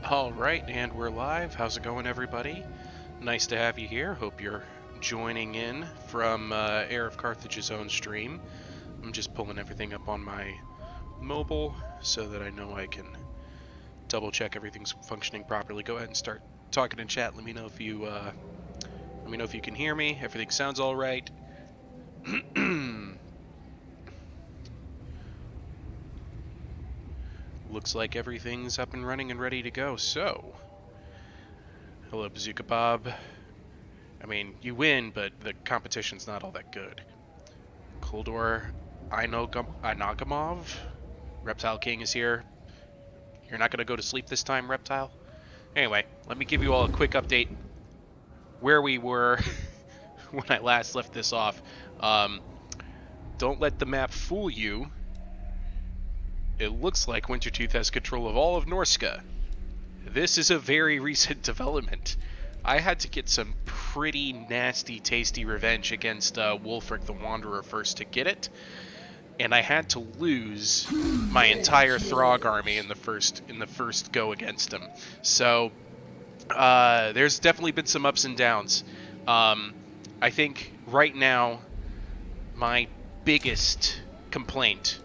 Alright, and we're live. How's it going, everybody? Nice to have you here. Hope you're joining in from Heir of Carthage's own stream. I'm just pulling everything up on my mobile so that I know I can double check everything's functioning properly. Go ahead and start talking in chat. Let me know if you can hear me. Everything sounds all right. Looks like everything's up and running and ready to go. So, hello, Bazooka Bob. I mean, you win, but the competition's not all that good. Koldor Inagamov. Reptile King is here. You're not going to go to sleep this time, Reptile? Anyway, let me give you all a quick update where we were when I last left this off. Don't let the map fool you. It looks like Wintertooth has control of all of Norsca. This is a very recent development. I had to get some pretty nasty, tasty revenge against Wulfric the Wanderer first to get it, and I had to lose my entire Throg army in the first go against him. So there's definitely been some ups and downs. I think right now my biggest complaint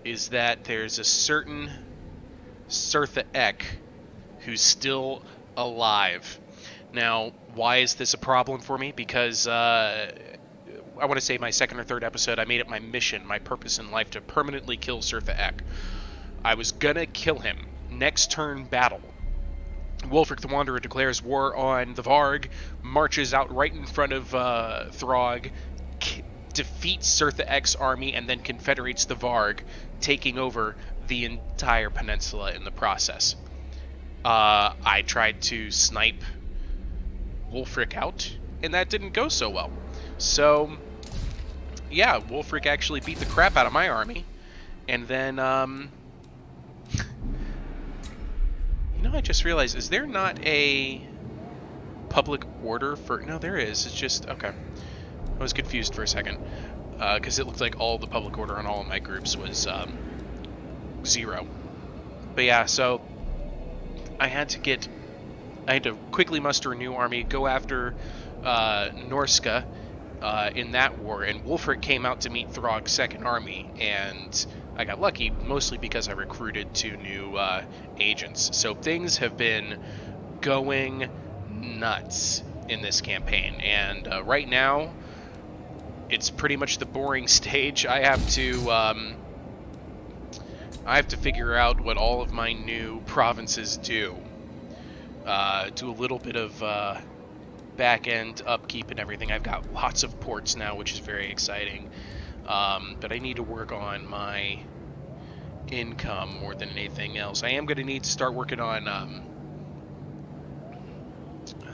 is that there's a certain Sertha Ek who's still alive. Now, why is this a problem for me? Because I want to say my second or third episode, I made it my mission, my purpose in life to permanently kill Sertha Ek. I was gonna kill him. Next turn battle, Wulfric the Wanderer declares war on the Varg, marches out right in front of Throg, defeats Sertha Ek's army, and then confederates the Varg, taking over the entire peninsula in the process. I tried to snipe Wulfric out, and that didn't go so well. So, yeah, Wulfric actually beat the crap out of my army, and then, you know, I just realized, is there not a public order for... No, there is. It's just... Okay. I was confused for a second, because it looked like all the public order on all of my groups was 0. But yeah, so I had to quickly muster a new army, go after Norsca in that war, and Wulfric came out to meet Throg's second army, and I got lucky, mostly because I recruited 2 new agents. So things have been going nuts in this campaign, and right now it's pretty much the boring stage. I have to figure out what all of my new provinces do. Do a little bit of back-end upkeep and everything. I've got lots of ports now, which is very exciting. But I need to work on my income more than anything else. I am going to need to start working on...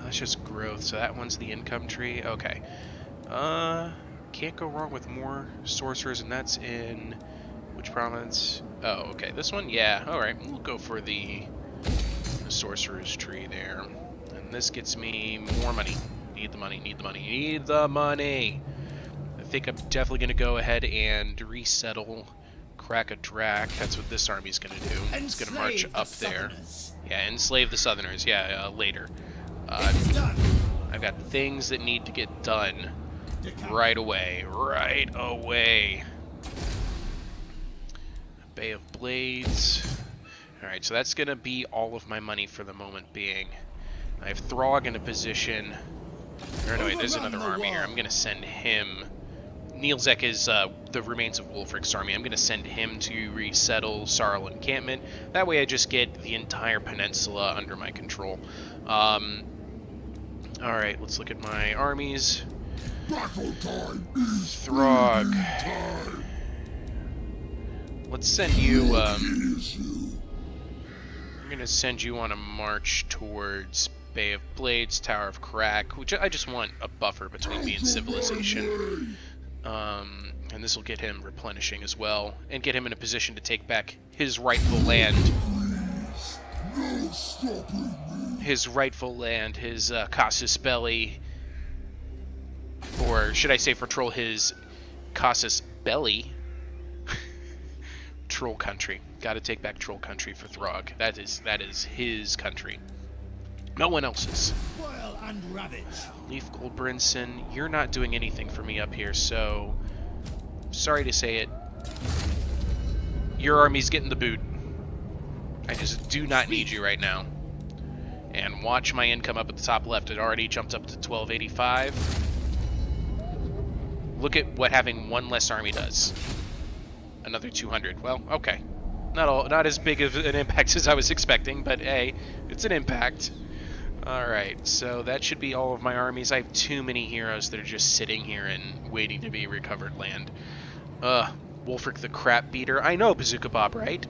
that's just growth, so that one's the income tree. Okay. Can't go wrong with more sorcerers, and that's in which province? Oh, okay, this one? Yeah, alright, we'll go for the sorcerer's tree there. And this gets me more money. Need the money, need the money, need the money! I think I'm definitely going to go ahead and resettle Krakadrak. That's what this army's going to do. It's going to march up there. Yeah, enslave the Southerners, yeah, later. I've got things that need to get done right away. Right away. Bay of Blades. Alright, so that's going to be all of my money for the moment being. I have Throg in a position... Or no, wait, there's another army here. I'm going to send him... Nielzek is the remains of Wulfric's army. I'm going to send him to resettle Sarl encampment. That way I just get the entire peninsula under my control. Alright, let's look at my armies. Throg. Let's send you, I'm gonna send you on a march towards Bay of Blades, Tower of Crack, which I just want a buffer between me and civilization. And this will get him replenishing as well, and get him in a position to take back his rightful land. His rightful land, his Casus Belli, or should I say for Troll, his Casus Belli. Troll Country. Got to take back Troll Country for Throg. That is his country. No one else's. Spoil and ravage. Leaf Goldbrinson, you're not doing anything for me up here, so sorry to say it. Your army's getting the boot. I just do not need you right now. And watch my income up at the top left. It already jumped up to 1285. Look at what having one less army does. Another 200. Well, okay. Not as big of an impact as I was expecting, but hey, it's an impact. Alright, so that should be all of my armies. I have too many heroes that are just sitting here and waiting to be recovered land. Wolfric the Crap Beater. I know, Bazooka Bob, right?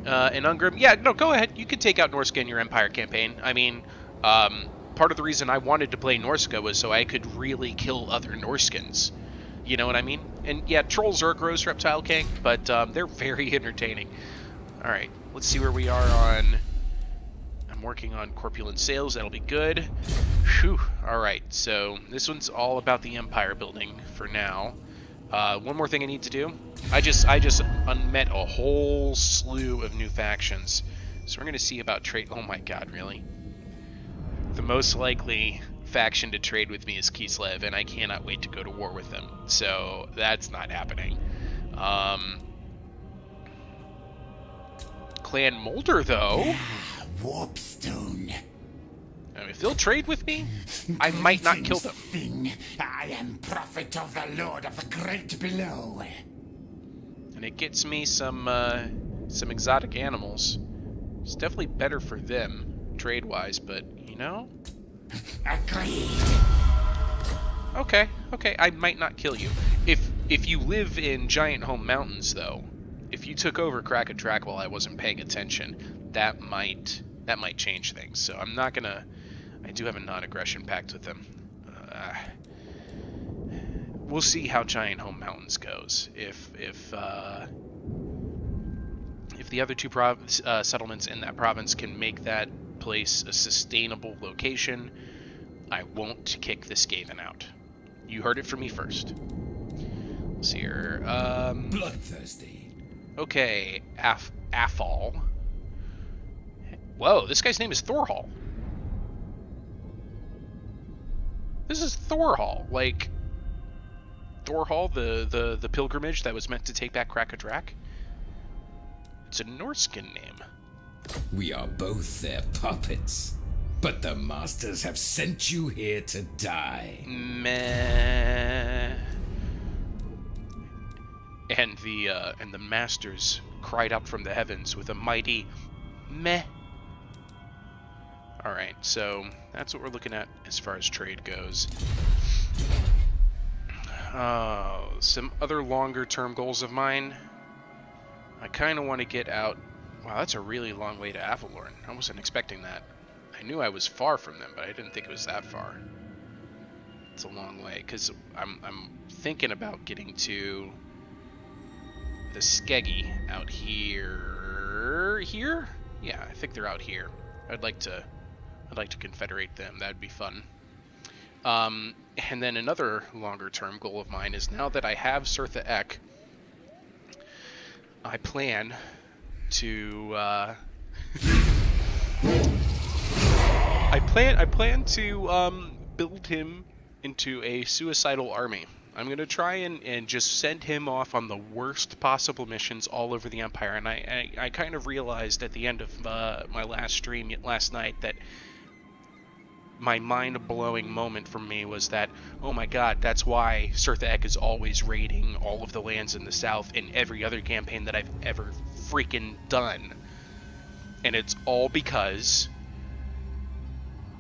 And Ungrim, yeah, no, go ahead. You can take out Norsca in your Empire campaign. I mean, part of the reason I wanted to play Norsca was so I could really kill other Norskans. You know what I mean? And yeah, Trolls are a gross Reptile King, but they're very entertaining. Alright, let's see where we are on... I'm working on Corpulent Sales, that'll be good. Whew. Alright, so this one's all about the Empire building for now. One more thing I need to do. I just unmet a whole slew of new factions. So we're going to see about trade... Oh my god, really? The most likely faction to trade with me is Kislev, and I cannot wait to go to war with them. So that's not happening. Clan Molder, though... Warpstone. If they'll trade with me, I might not kill them. I am prophet of the Lord of the Great Below. And it gets me some exotic animals. It's definitely better for them, trade-wise, but, you know? Agreed. Okay, I might not kill you. If you live in Giant Home Mountains, though, if you took over Krakatrak while I wasn't paying attention, that might change things. So I'm not gonna... I do have a non-aggression pact with them. We'll see how Giant Home Mountains goes. If the other two settlements in that province can make that place a sustainable location, I won't kick the Skaven out. You heard it from me first. Let's see here. Bloodthirsty. Okay, Afal. Whoa, this guy's name is Thorhall. This is Thorhall, like Thorhall, the pilgrimage that was meant to take back Krakatrak. It's a Norscan name. We are both their puppets, but the masters have sent you here to die. Meh. And the masters cried out from the heavens with a mighty meh. Alright, so that's what we're looking at as far as trade goes. Some other longer-term goals of mine. I kind of want to get out... Wow, that's a really long way to Avalorn. I wasn't expecting that. I knew I was far from them, but I didn't think it was that far. It's a long way, because I'm thinking about getting to the Skeggy out here. Here? Yeah, I think they're out here. I'd like to confederate them. That'd be fun. And then another longer-term goal of mine is, now that I have Cirtha Ek, I plan to I plan to build him into a suicidal army. I'm gonna try and just send him off on the worst possible missions all over the Empire. And I kind of realized at the end of my last stream last night that my mind-blowing moment for me was that, oh my god, that's why Cirtha Ek is always raiding all of the lands in the south in every other campaign that I've ever freaking done. And it's all because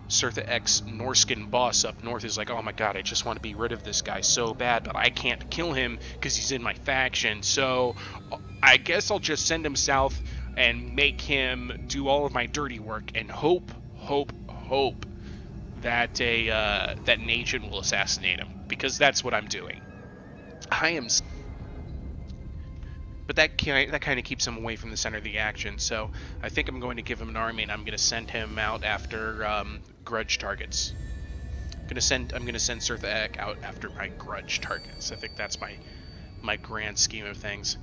Cirtha Ek's Norscan boss up north is like, oh my god, I just want to be rid of this guy so bad, but I can't kill him because he's in my faction, so I guess I'll just send him south and make him do all of my dirty work and hope that that Nation will assassinate him, because that's what I'm doing. But that kind of keeps him away from the center of the action, so I think I'm going to give him an army, and I'm going to send him out after grudge targets. I'm going to send Cirtha Ek out after my grudge targets. I think that's my grand scheme of things.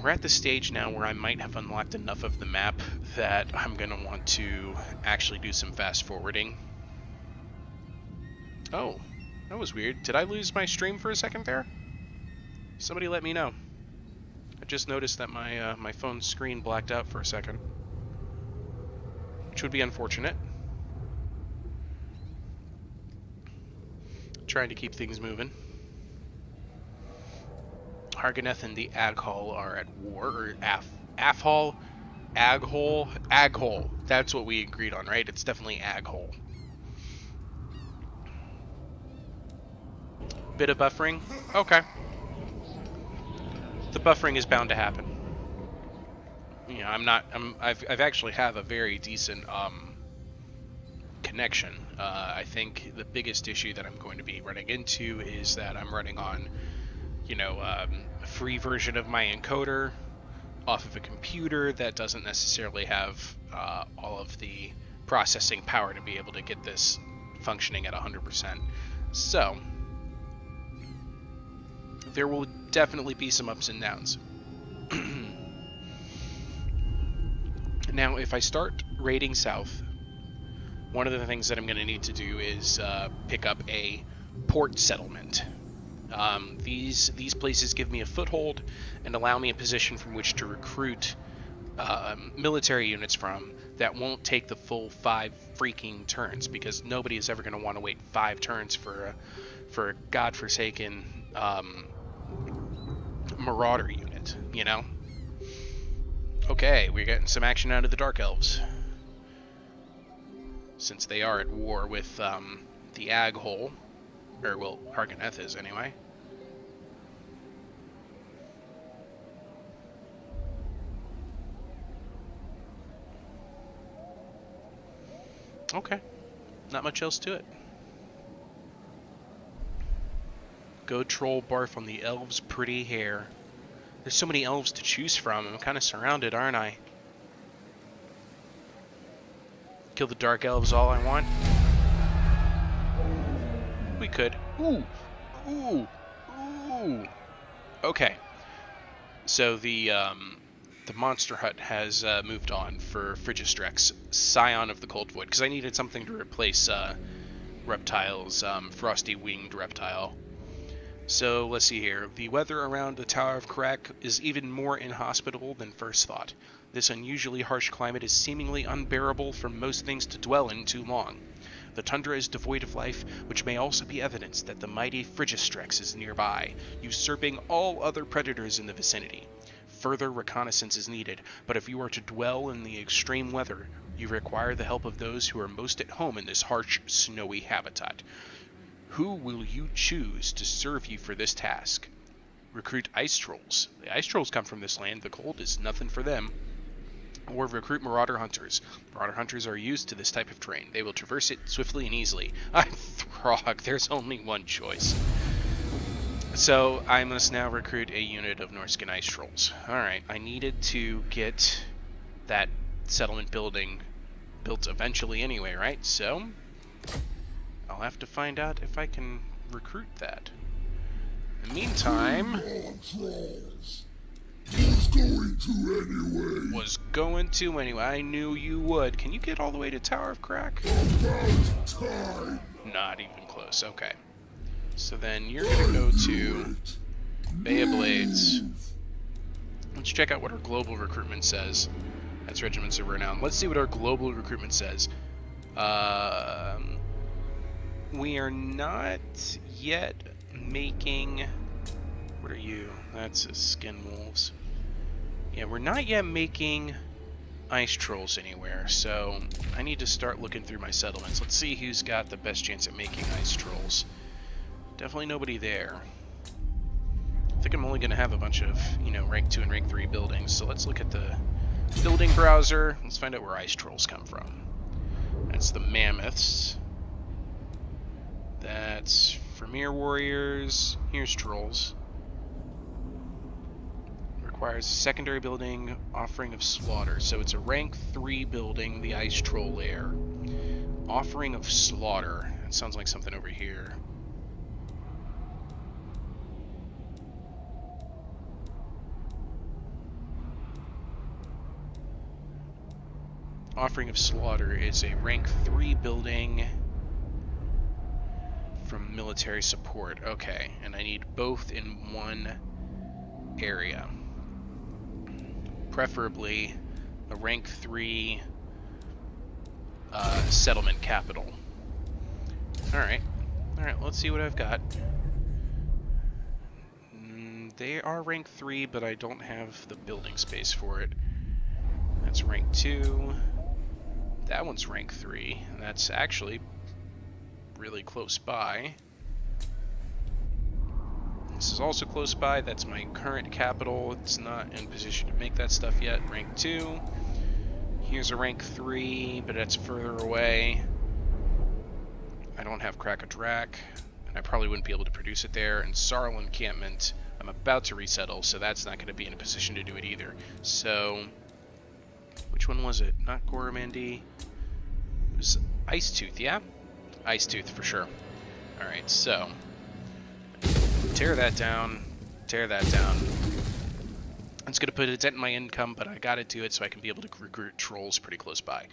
we're at the stage now where I might have unlocked enough of the map that I'm going to want to actually do some fast forwarding. Oh, that was weird. Did I lose my stream for a second there? Somebody let me know. I just noticed that my phone screen blacked out for a second, which would be unfortunate. Trying to keep things moving. Harganeth and the Aghol are at war, or Aghol, Aghol. That's what we agreed on, right? It's definitely Aghol. Bit of buffering. Okay. The buffering is bound to happen. You know, I've actually have a very decent connection. I think the biggest issue that I'm going to be running into is that I'm running on, you know, a free version of my encoder off of a computer that doesn't necessarily have all of the processing power to be able to get this functioning at 100%. So there will definitely be some ups and downs. Now, if I start raiding south, one of the things that I'm going to need to do is pick up a port settlement. These places give me a foothold and allow me a position from which to recruit military units from that won't take the full 5 freaking turns, because nobody is ever going to want to wait 5 turns for a godforsaken marauder unit, you know? Okay, we're getting some action out of the Dark Elves, since they are at war with the Aghol, or, well, Harganeth is anyway. Okay, not much else to it. Go troll barf on the elves' pretty hair. There's so many elves to choose from. I'm kind of surrounded, aren't I? Kill the dark elves all I want. We could. Ooh, ooh, ooh. Okay. So the monster hut has moved on for Frigistrex, Scion of the Cold Void, because I needed something to replace Reptile's frosty-winged reptile. So let's see here. The weather around the Tower of Crack is even more inhospitable than first thought. This unusually harsh climate is seemingly unbearable for most things to dwell in too long. The tundra is devoid of life, which may also be evidence that the mighty Frigistrex is nearby, usurping all other predators in the vicinity. Further reconnaissance is needed, but if you are to dwell in the extreme weather, you require the help of those who are most at home in this harsh, snowy habitat. Who will you choose to serve you for this task? Recruit ice trolls. The ice trolls come from this land. The cold is nothing for them. Or recruit marauder hunters. Marauder hunters are used to this type of terrain. They will traverse it swiftly and easily. I'm Throg. There's only one choice. So I must now recruit a unit of Norscan ice trolls. Alright, I needed to get that settlement building built eventually anyway, right? So I'll have to find out if I can recruit that. In the meantime, was going to anyway. I knew you would. Can you get all the way to Tower of Crack? Not even close. Okay. So then you're gonna go to Bay of Blades. Let's check out what our global recruitment says. That's Regiments of Renown. Let's see what our global recruitment says. We are not yet making... What are you? That's a Skin Wolves. Yeah, we're not yet making ice trolls anywhere, so I need to start looking through my settlements. Let's see who's got the best chance at making ice trolls. Definitely nobody there. I think I'm only going to have a bunch of, you know, rank 2 and rank 3 buildings, so let's look at the building browser. Let's find out where ice trolls come from. That's the mammoths. That's Vermeer Warriors. Here's trolls. Requires a secondary building, offering of slaughter. So it's a rank 3 building, the ice troll lair. Offering of slaughter. That sounds like something over here. Offering of Slaughter is a rank 3 building from military support. Okay, and I need both in one area. Preferably a rank 3 settlement capital. Alright, let's see what I've got. They are rank 3, but I don't have the building space for it. That's rank 2. That one's rank 3, and that's actually really close by. This is also close by. That's my current capital. It's not in position to make that stuff yet. Rank 2. Here's a rank 3, but that's further away. I don't have Crack-a-Drac, and I probably wouldn't be able to produce it there. And Sarl Encampment, I'm about to resettle, so that's not going to be in a position to do it either. So, which one was it? Not Gormandy. It was Ice Tooth, yeah? Ice Tooth for sure. Alright, so tear that down, tear that down. It's going to put a dent in my income, but I got to do it so I can be able to recruit trolls pretty close by.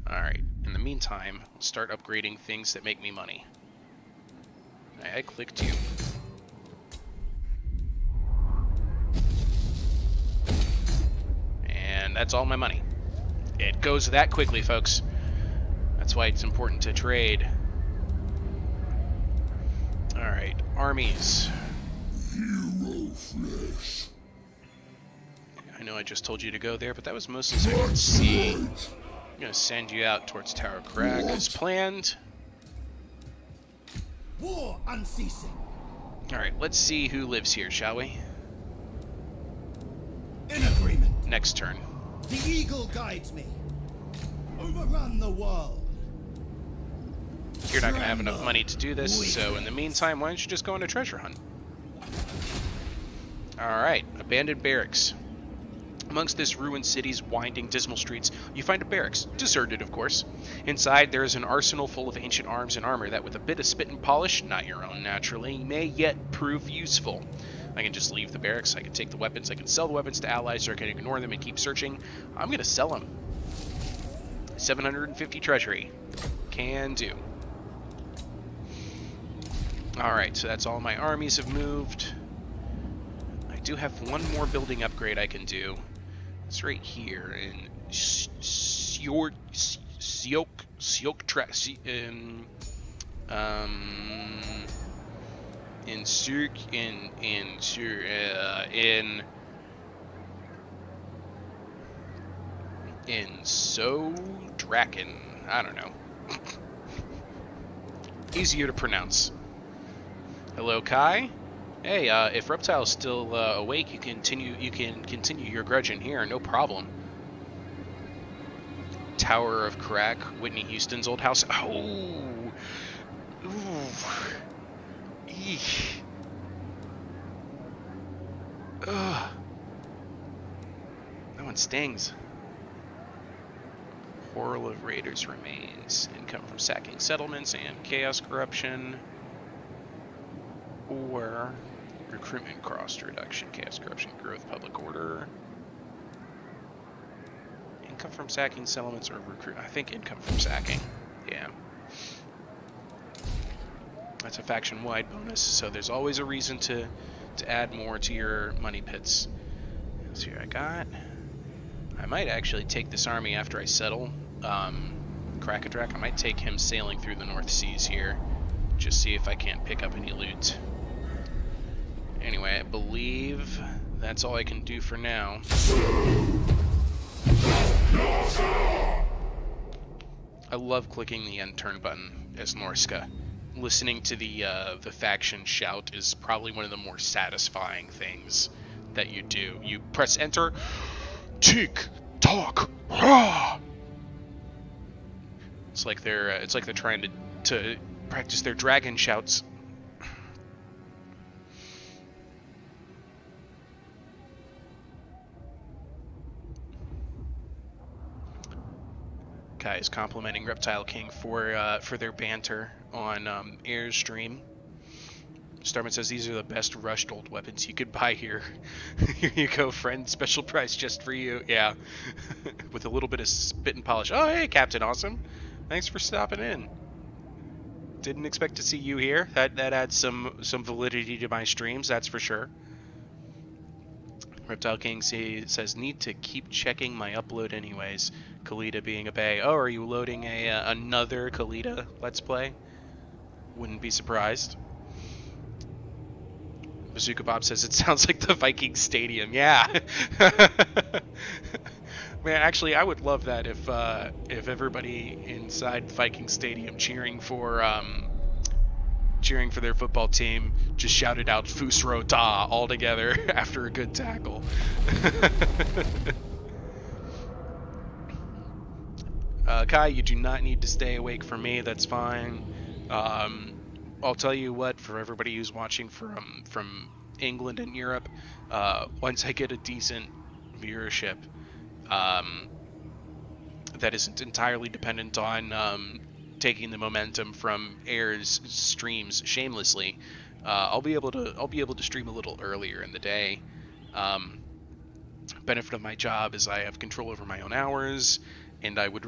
Alright, in the meantime, I'll start upgrading things that make me money. I clicked you. And that's all my money. It goes that quickly, folks. That's why it's important to trade. Alright, armies. Hero flesh. I know I just told you to go there, but that was mostly so I could see. I'm gonna send you out towards Tower Crack as planned. War unceasing. Alright, let's see who lives here, shall we? In agreement. Next turn. The eagle guides me. Overrun the world. You're not gonna have enough money to do this, so in the meantime, why don't you just go on a treasure hunt? Alright, abandoned barracks. Amongst this ruined city's winding, dismal streets, you find a barracks, deserted of course. Inside, there is an arsenal full of ancient arms and armor that with a bit of spit and polish, not your own naturally, may yet prove useful. I can just leave the barracks, I can take the weapons, I can sell the weapons to allies, or I can ignore them and keep searching. I'm gonna sell them. 750 treasury. Can do. Alright, so that's all my armies have moved. I do have one more building upgrade I can do. It's right here in Draken. I don't know. Easier to pronounce. Hello, Kai. Hey, if Reptile's still awake, you can continue your grudge in here, no problem. Tower of Crack, Whitney Houston's old house. Oh, ooh, eek. Ugh. That one stings. Horror of Raiders remains. Income from sacking settlements and chaos corruption. Or recruitment cost reduction, chaos corruption, growth, public order. Income from sacking settlements or recruit. I think income from sacking. Yeah. That's a faction-wide bonus, so there's always a reason to add more to your money pits. Let's see what I got. I might actually take this army after I settle. Crack-a-Drac, I might take him sailing through the North Seas here. Just see if I can't pick up any loot. Anyway, I believe that's all I can do for now. I love clicking the end turn button as Norsca. Listening to the faction shout is probably one of the more satisfying things that you do. You press enter, tick, tock, rah. It's like they're trying to practice their dragon shouts. Kai is complimenting Reptile King for their banter on Airstream. Starman says these are the best rushed old weapons you could buy here. Here you go, friend. Special price just for you. Yeah. With a little bit of spit and polish. Oh, hey, Captain Awesome. Thanks for stopping in. Didn't expect to see you here. That adds some validity to my streams, that's for sure. Reptile King says, need to keep checking my upload anyways. Kalita being a bae. Oh, are you loading another Kalita Let's Play? Wouldn't be surprised. Bazooka Bob says, it sounds like the Viking Stadium. Yeah. Man, actually, I would love that if everybody inside Viking Stadium cheering for their football team just shouted out Fusro Da all together after a good tackle. Kai, you do not need to stay awake for me. That's fine. I'll tell you what, for everybody who's watching from England and Europe, once I get a decent viewership that isn't entirely dependent on taking the momentum from Air's streams shamelessly, I'll be able to stream a little earlier in the day. Benefit of my job is I have control over my own hours, and I would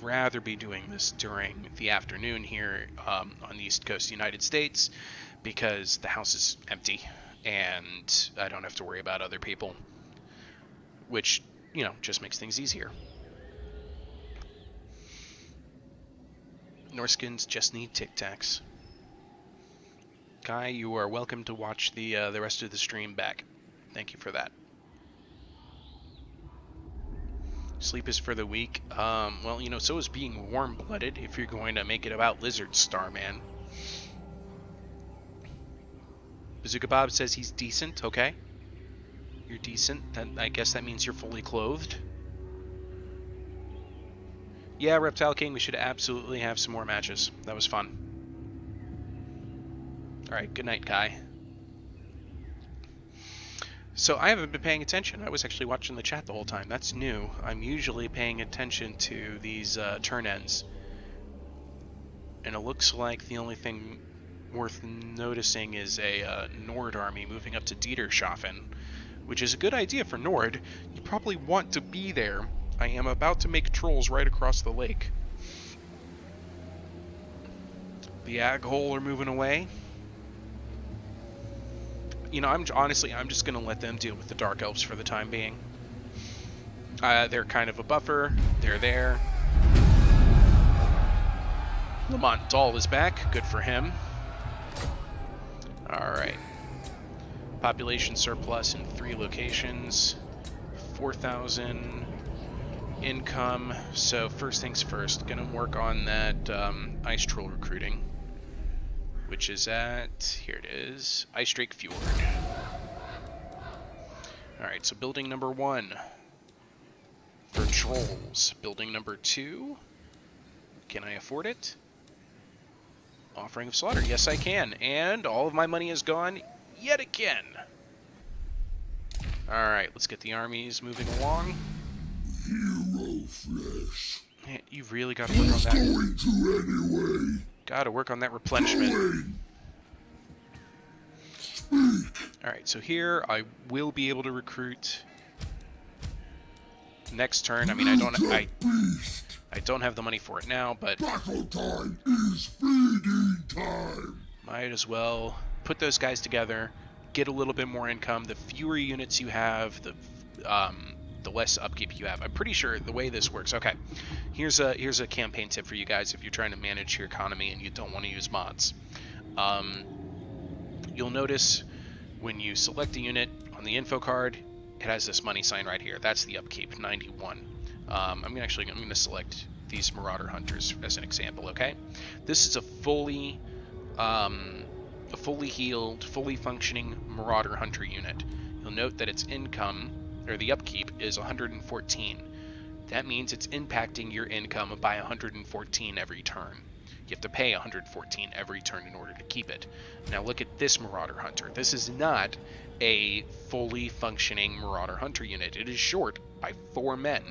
rather be doing this during the afternoon here on the East Coast of the United States, because the house is empty and I don't have to worry about other people, which, you know, just makes things easier. Norskins just need Tic Tacs. Kai, you are welcome to watch the rest of the stream back. Thank you for that. Sleep is for the weak. Well, you know, so is being warm-blooded if you're going to make it about lizards, Starman. Bazooka Bob says he's decent. Okay. You're decent. I guess that means you're fully clothed. Yeah, Reptile King, we should absolutely have some more matches. That was fun. Alright, good night, Kai. So I haven't been paying attention. I was actually watching the chat the whole time. That's new. I'm usually paying attention to these turn ends. And it looks like the only thing worth noticing is a Nord army moving up to Dieterschaffen, which is a good idea for Nord. You probably want to be there. I am about to make trolls right across the lake. The Agghole are moving away. You know, I'm just going to let them deal with the Dark Elves for the time being. They're kind of a buffer. They're there. Lamont Dahl is back. Good for him. Alright. Population surplus in 3 locations. 4,000 income. So first things first, gonna work on that ice troll recruiting, which is at, here it is, Ice Drake Fjord. Alright, so building number 1 for trolls. Building number 2, can I afford it? Offering of slaughter, yes I can. And all of my money is gone yet again. Alright, let's get the armies moving along. Hero flesh. Man, you've really got to work on that. Going to anyway. Got to work on that replenishment. Alright, so here I will be able to recruit next turn. I mean, I don't have the money for it now, but Battle time is feeding time. might as well put those guys together, get a little bit more income. The fewer units you have, the less upkeep you have. I'm pretty sure the way this works. Okay, here's a campaign tip for you guys if you're trying to manage your economy and you don't want to use mods. You'll notice when you select a unit on the info card, it has this money sign right here. That's the upkeep, 91. I'm going to select these Marauder Hunters as an example. Okay, this is a fully healed, fully functioning Marauder Hunter unit. You'll note that its income, or the upkeep, is 114. That means it's impacting your income by 114 every turn. You have to pay 114 every turn in order to keep it. Now look at this Marauder Hunter. This is not a fully functioning Marauder Hunter unit. It is short by 4 men.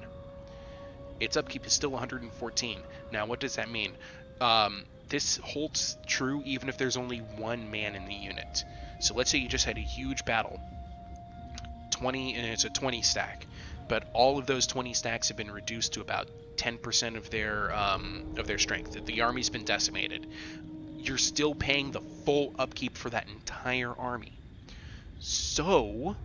Its upkeep is still 114. Now what does that mean? this holds true even if there's only one man in the unit. So let's say you just had a huge battle, 20, and it's a 20 stack, but all of those 20 stacks have been reduced to about 10% of their strength. The army's been decimated. You're still paying the full upkeep for that entire army. So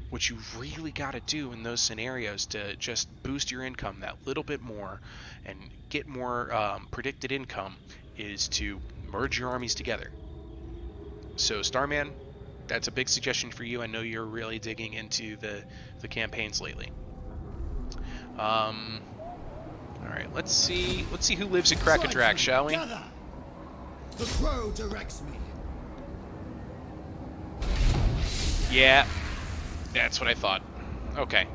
what you really got to do in those scenarios to just boost your income that little bit more and get more predicted income is to merge your armies together. So Starman, that's a big suggestion for you. I know you're really digging into the campaigns lately. All right, let's see who lives in Krakadrak, shall we? Gather. The crow directs me. Yeah, that's what I thought. Okay,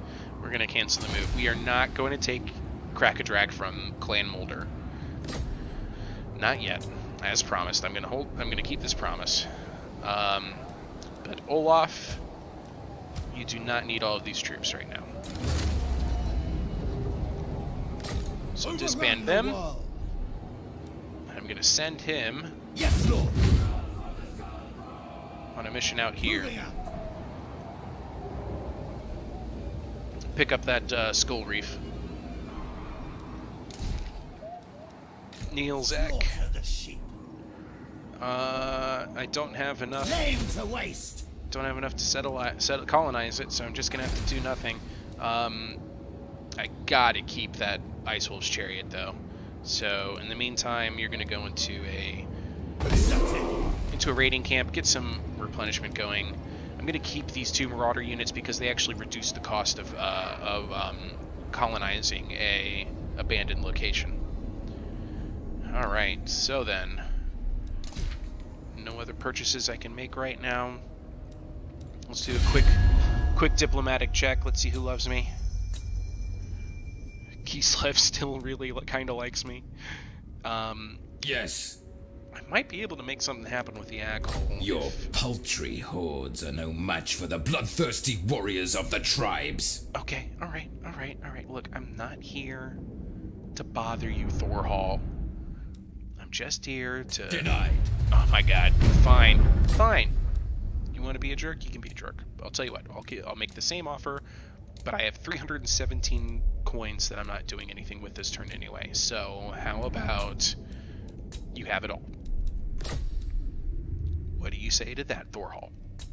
we're gonna cancel the move. We are not going to take Krakadrak from Clan Mulder. Not yet. As promised. I'm gonna keep this promise. But Olaf, you do not need all of these troops right now. So disband them. I'm gonna send him Yes, Lord. on a mission out here. Moving out. Pick up that skull reef. Neilzek. Slaughter the sheep. I don't have enough. Lame to waste. Don't have enough to colonize it, so I'm just gonna have to do nothing. I gotta keep that Ice Wolf's chariot though. So in the meantime, you're gonna go into a raiding camp, get some replenishment going. I'm gonna keep these 2 Marauder units because they actually reduce the cost of colonizing a abandoned location. All right, so then, no other purchases I can make right now. Let's do a quick diplomatic check. Let's see who loves me. Kislev still really kind of likes me. Yes. I might be able to make something happen with the ag hole. Your paltry hordes are no match for the bloodthirsty warriors of the tribes. Okay, all right. Look, I'm not here to bother you, Thorhall. I'm just here to... Denied. Oh my god. Fine. You want to be a jerk? You can be a jerk. I'll tell you what. I'll make the same offer, but I have 317 coins that I'm not doing anything with this turn anyway. So how about you have it all? What do you say to that, Thorhall?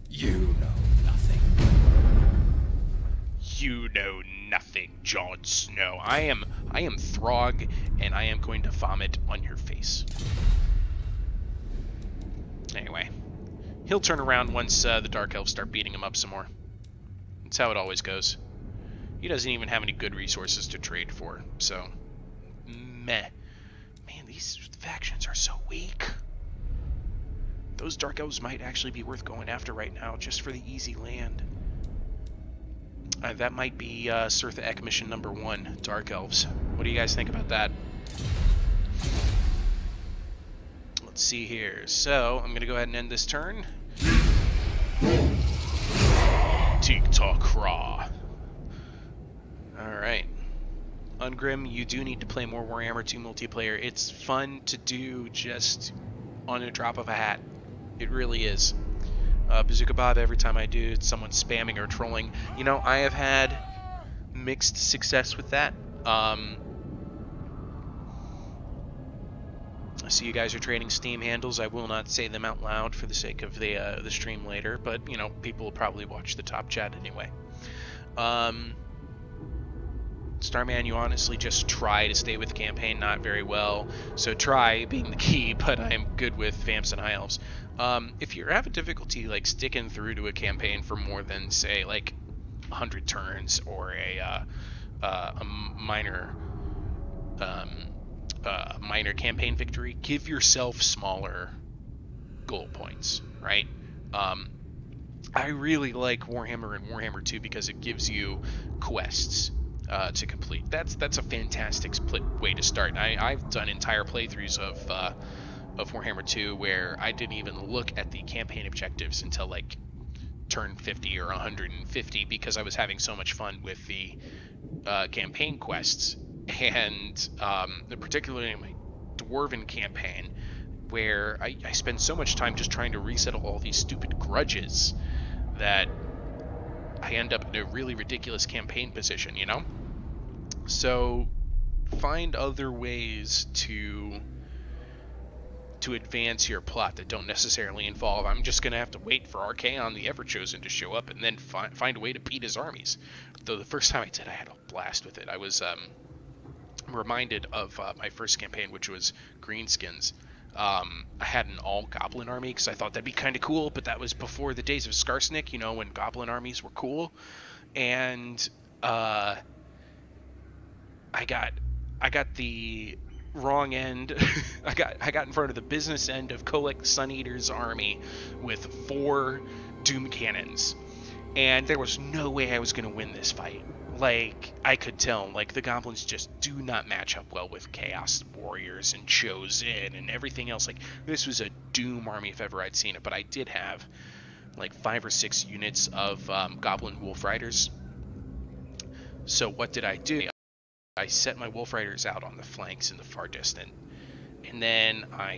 You know nothing. You know nothing, Jon Snow. I am Throg, and I am going to vomit on your face. Anyway, he'll turn around once the Dark Elves start beating him up some more. That's how it always goes. He doesn't even have any good resources to trade for, so meh. Man, these factions are so weak. Those Dark Elves might actually be worth going after right now, just for the easy land. That might be Sirtha Ek mission number 1, Dark Elves. What do you guys think about that? Let's see here. So, I'm going to go ahead and end this turn. Tick-tock raw. Alright. Ungrim, you do need to play more Warhammer 2 multiplayer. It's fun to do just on a drop of a hat. It really is. Bazooka Bob, every time I do, it's someone spamming or trolling. You know, I have had mixed success with that. I see you guys are trading Steam handles. I will not say them out loud for the sake of the stream later, but, you know, people will probably watch the top chat anyway. Starman, you honestly just try to stay with the campaign not very well, so try being the key, but I am good with Vamps and High Elves. If you're having difficulty like sticking through to a campaign for more than, say, like 100 turns or a minor campaign victory, give yourself smaller goal points, right? I really like Warhammer and Warhammer 2 because it gives you quests to complete. That's a fantastic split way to start. I've done entire playthroughs of Warhammer 2 where I didn't even look at the campaign objectives until like turn 50 or 150 because I was having so much fun with the campaign quests, and particularly in my Dwarven campaign, where I spend so much time just trying to resettle all these stupid grudges that I end up in a really ridiculous campaign position, you know? So find other ways to advance your plot that don't necessarily involve, I'm just going to have to wait for Archaon the Everchosen to show up and then find a way to beat his armies. Though the first time I did, I had a blast with it. I was reminded of my first campaign, which was Greenskins. I had an all-goblin army because I thought that'd be kind of cool, but that was before the days of Skarsnik, you know, when goblin armies were cool. And I got the wrong end. I got in front of the business end of Kolek Suneater's army with 4 Doom Cannons, and there was no way I was going to win this fight. Like, I could tell, like, the goblins just do not match up well with Chaos Warriors and Chosen and everything else. Like, this was a Doom army if ever I'd seen it, but I did have like 5 or 6 units of Goblin Wolf Riders. So what did I do? I set my Wolf Riders out on the flanks in the far distant, and then I